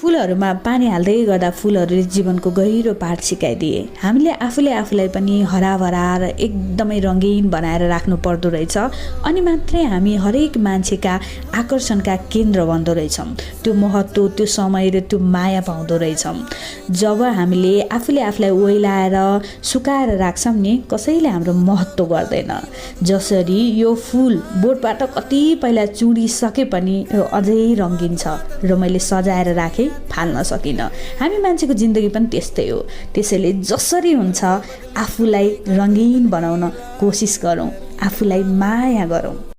फुलहरूमा पानी हाल्दै गर्दा फुलहरूले जीवनको गहिरो पाठ सिकाइदिए। हामीले आफूले आफूलाई पनि हराभरा र एकदमै रङ्गीन बनाएर राख्नु पर्दो रहेछ, अनि मात्रै हामी हरेक मान्छेका आकर्षणका केन्द्र बन्दो रहेछौँ। त्यो महत्त्व, त्यो समय र त्यो माया पाउँदो रहेछौँ। जब हामीले आफूले आफूलाई ओइलाएर सुकाएर राख्छौँ नि, कसैले हाम्रो महत्त्व गर्दैन। जसरी यो फुल बोटबाट कति पहिला चुडिसके पनि यो अझै रङ्गीन छ र मैले सजाएर राखेँ, फाल्न सकिनँ। हामी मान्छेको जिन्दगी पनि त्यस्तै हो। त्यसैले जसरी हुन्छ आफूलाई रङ्गीन बनाउन कोसिस गरौँ, आफूलाई माया गरौँ।